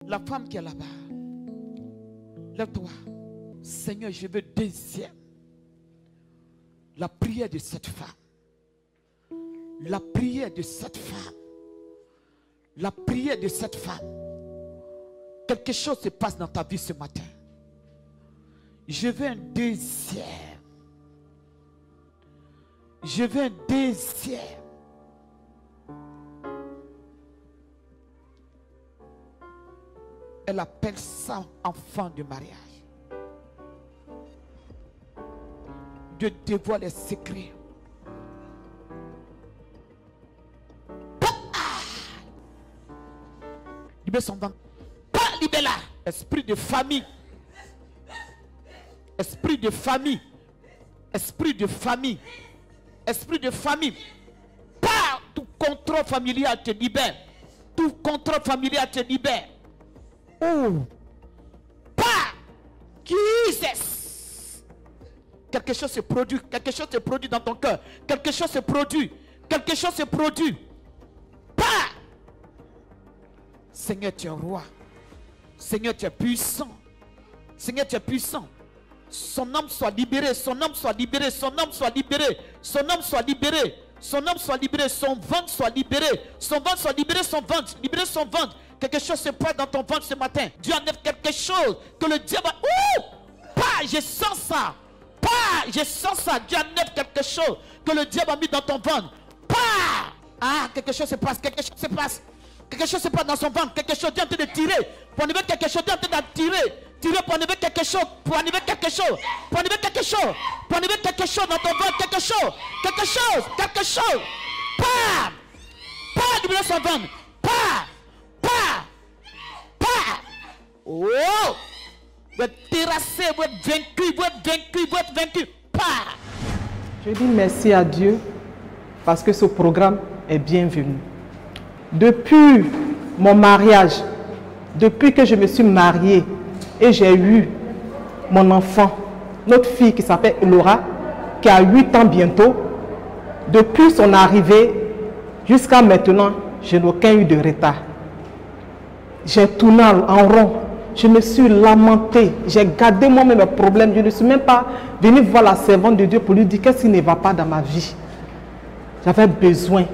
La femme qui est là-bas, lève-toi. Seigneur, je veux deuxième. La prière de cette femme. La prière de cette femme. La prière de cette femme. Quelque chose se passe dans ta vie ce matin. Je veux un deuxième. Je veux un deuxième. Elle appelle ça enfant de mariage. Dieu dévoile les secrets. Libère son ventre. Libère-la. Esprit de famille. Esprit de famille. Esprit de famille. Esprit de famille. Pas tout contrôle familial te libère. Tout contrôle familial te libère. Oh. Pas. Jesus. Quelque chose se produit. Quelque chose se produit dans ton cœur. Quelque chose se produit. Quelque chose se produit. Pas. Seigneur, tu es roi. Seigneur, tu es puissant. Seigneur, tu es puissant. Son âme soit libérée. Son âme soit libérée. Son âme soit libérée. Son âme soit libérée. Son âme soit libérée. Son ventre soit libéré. Son ventre soit libéré. Son ventre. Libérer son ventre. Quelque chose se passe dans ton ventre ce matin. Dieu enlève quelque chose que le diable a... Ouh! Pas, je sens ça. Pas, je sens ça. Dieu enlève quelque chose que le diable a mis dans ton ventre. Pas. Ah, quelque chose se passe. Quelque chose se passe. Quelque chose se passe dans son ventre. Quelque chose est en train de tirer. Pour enlever quelque chose, est en train de tirer. Tirer pour enlever quelque chose. Pour enlever quelque chose. Pour enlever quelque chose. Pour enlever quelque chose dans ton ventre. Quelque chose. Quelque chose. Quelque chose. Pas. Pas libérer son ventre. Pas. Pas. Pas. Oh. Vous êtes terrassé. Vous êtes vaincu. Vous êtes vaincu. Vous êtes vaincu. Pas. Je dis merci à Dieu parce que ce programme est bienvenu. Depuis mon mariage, depuis que je me suis mariée et j'ai eu mon enfant, notre fille qui s'appelle Laura, qui a 8 ans bientôt, depuis son arrivée jusqu'à maintenant, je n'ai aucun eu de retard. J'ai tourné en rond, je me suis lamentée, j'ai gardé moi-même mes problèmes, je ne suis même pas venue voir la servante de Dieu pour lui dire qu'est-ce qui ne va pas dans ma vie. J'avais besoin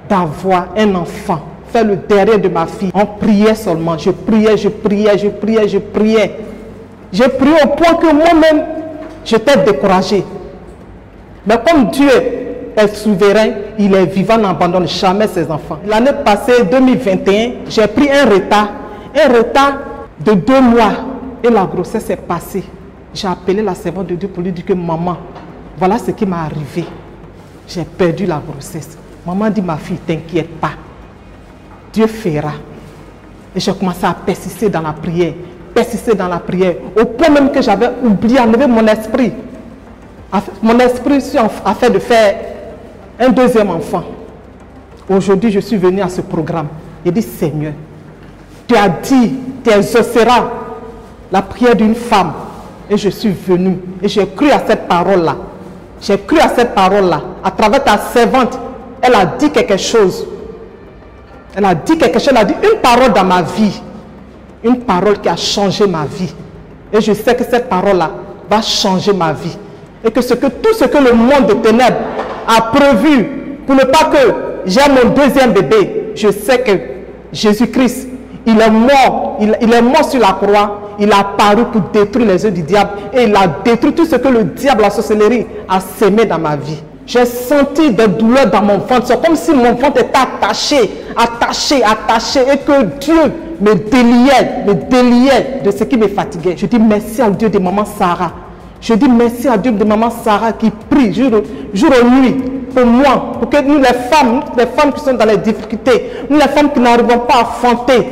d'avoir un enfant, faire le derrière de ma fille. On priait seulement, je priais, je priais, je priais, je priais. J'ai prié au point que moi-même, j'étais découragée. Mais comme Dieu est souverain, il est vivant, n'abandonne jamais ses enfants. L'année passée, 2021, j'ai pris un retard de 2 mois et la grossesse est passée. J'ai appelé la servante de Dieu pour lui dire que maman, voilà ce qui m'est arrivé. J'ai perdu la grossesse. Maman dit, ma fille, t'inquiète pas. Dieu fera. Et j'ai commencé à persister dans la prière. Persister dans la prière. Au point même que j'avais oublié, enlever mon esprit. Mon esprit a fait de faire un deuxième enfant. Aujourd'hui, je suis venu à ce programme. J'ai dit, Seigneur, tu as dit, tu exauceras la prière d'une femme. Et je suis venu. Et j'ai cru à cette parole-là. J'ai cru à cette parole-là. À travers ta servante, elle a dit quelque chose. Elle a dit quelque chose. Elle a dit une parole dans ma vie. Une parole qui a changé ma vie. Et je sais que cette parole-là va changer ma vie. Et que tout ce que le monde de ténèbres a prévu pour ne pas que j'aie mon deuxième bébé, je sais que Jésus-Christ, il est mort. Il est mort sur la croix. Il a apparu pour détruire les œuvres du diable. Et il a détruit tout ce que le diable, la sorcellerie, a sémé dans ma vie. J'ai senti des douleurs dans mon ventre. C'est comme si mon ventre était attaché, et que Dieu me déliait de ce qui me fatiguait. Je dis merci à Dieu de maman Sarah. Je dis merci à Dieu de maman Sarah qui prie jour et nuit pour moi, pour que nous les femmes qui sont dans les difficultés, nous les femmes qui n'arrivons pas à affronter,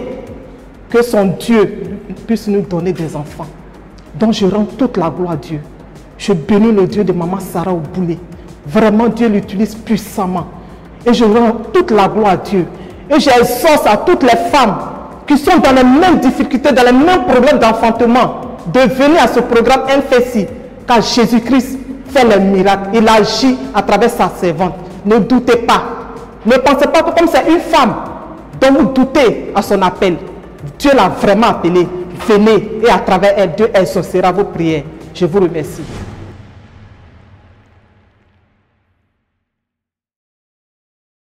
que son Dieu puisse nous donner des enfants. Donc je rends toute la gloire à Dieu. Je bénis le Dieu de maman Sarah au boulet. Vraiment, Dieu l'utilise puissamment. Et je rends toute la gloire à Dieu. Et j'exhorte à toutes les femmes qui sont dans les mêmes difficultés, dans les mêmes problèmes d'enfantement, de venir à ce programme MFC, car Jésus-Christ fait les miracles. Il agit à travers sa servante. Ne doutez pas. Ne pensez pas que comme c'est une femme dont vous doutez à son appel, Dieu l'a vraiment appelée. Venez et à travers elle, Dieu exaucera vos prières. Je vous remercie.